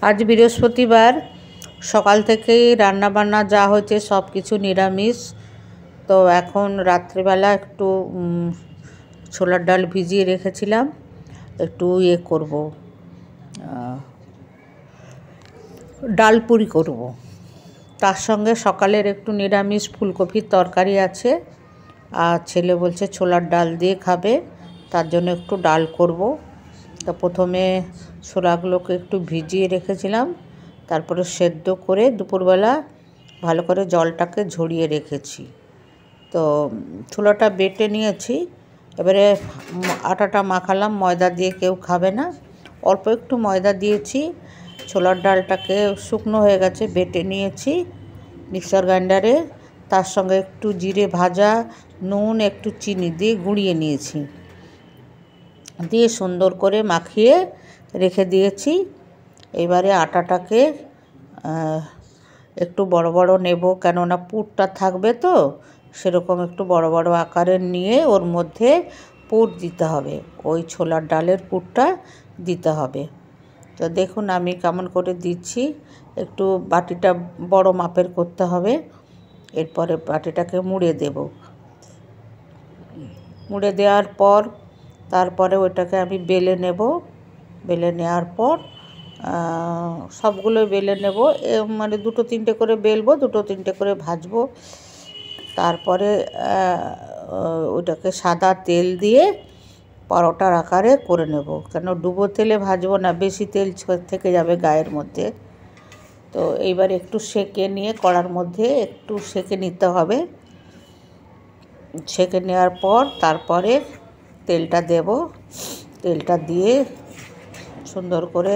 আজ বৃহস্পতিবার সকাল থেকেই রান্নাবান্না যা হয়েছে সব কিছু নিরামিষ। তো এখন রাত্রিবেলা একটু ছোলার ডাল ভিজিয়ে রেখেছিলাম, একটু করব, ডাল পুরি করব। তার সঙ্গে সকালের একটু নিরামিষ ফুলকপির তরকারি আছে, আর ছেলে বলছে ছোলার ডাল দিয়ে খাবে, তার জন্য একটু ডাল করব। তো প্রথমে ছোলাগুলোকে একটু ভিজিয়ে রেখেছিলাম, তারপরে সেদ্ধ করে দুপুরবেলা ভালো করে জলটাকে ঝরিয়ে রেখেছি। তো ছোলাটা বেটে নিয়েছি, এবারে আটাটা মাখালাম, ময়দা দিয়ে কেউ খাবে না, অল্প একটু ময়দা দিয়েছি। ছোলার ডালটাকে শুকনো হয়ে গেছে, বেটে নিয়েছি মিক্সার গ্রাইন্ডারে, তার সঙ্গে একটু জিরে ভাজা, নুন, একটু চিনি দিয়ে গুঁড়িয়ে নিয়েছি, দিয়ে সুন্দর করে মাখিয়ে রেখে দিয়েছি। এবারে আটাটাকে একটু বড় বড় নেব, কেননা পুরটা থাকবে, তো সেরকম একটু বড় বড় আকারের নিয়ে ওর মধ্যে পুর দিতে হবে, ওই ছোলার ডালের পুরটা দিতে হবে। তো দেখুন আমি কেমন করে দিচ্ছি, একটু বাটিটা বড় মাপের করতে হবে। এরপরে বাটিটাকে মুড়ে দেব, মুড়ে দেওয়ার পর তারপরে ওইটাকে আমি বেলে নেব। বেলে নেওয়ার পর সবগুলো বেলে নেব, মানে দুটো তিনটে করে বেলবো, দুটো তিনটে করে ভাজবো। তারপরে ওইটাকে সাদা তেল দিয়ে পরোটার আকারে করে নেব, কেন ডুবো তেলে ভাজবো না, বেশি তেল থেকে যাবে গায়ের মধ্যে। তো এইবার একটু সেঁকে নিয়ে কড়ার মধ্যে একটু সেঁকে নিতে হবে। সেঁকে নেওয়ার পর তারপরে তেলটা দেব, তেলটা দিয়ে সুন্দর করে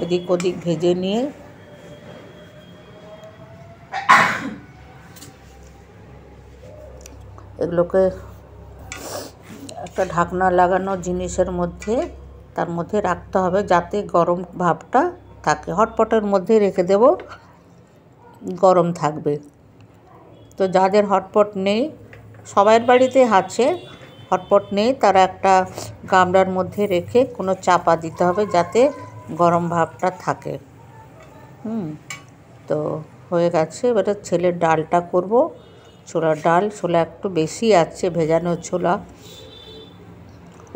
এদিক ওদিক ভেজে নিয়ে এগুলোকে একটা ঢাকনা লাগানো জিনিসের মধ্যে, তার মধ্যে রাখতে হবে যাতে গরম ভাবটা থাকে। হটপটের মধ্যে রেখে দেব, গরম থাকবে। তো যাদের হটপট নেই, সবার বাড়িতে আছে, হটপট নেই তারা একটা গামলার মধ্যে রেখে কোনো চাপা দিতে হবে যাতে গরম ভাবটা থাকে। তো হয়ে গেছে, এবারে ছেলের ডালটা করব। ছোলার ডাল, ছোলা একটু বেশি আছে, ভেজানো ছোলা,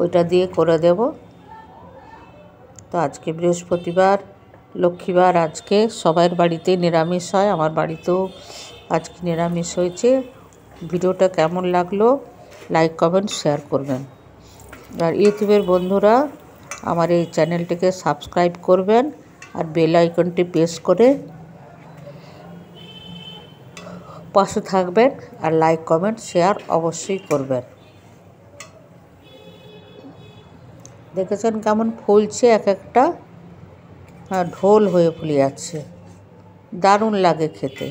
ওইটা দিয়ে করে দেব। তো আজকে বৃহস্পতিবার, লক্ষ্মীবার, আজকে সবার বাড়িতে নিরামিষ হয়, আমার বাড়িতেও আজকে নিরামিষ হয়েছে। ভিডিওটা কেমন লাগলো লাইক কমেন্ট শেয়ার করবেন, আর ইউটিউবের বন্ধুরা আমার এই চ্যানেলটিকে সাবস্ক্রাইব করবেন, আর বেল আইকনটি প্রেস করে পাশে থাকবেন, আর লাইক কমেন্ট শেয়ার অবশ্যই করবেন। দেখেছেন কেমন ফুলছে এক একটা, ঢোল হয়ে ফুলে যাচ্ছে, দারুণ লাগে খেতে।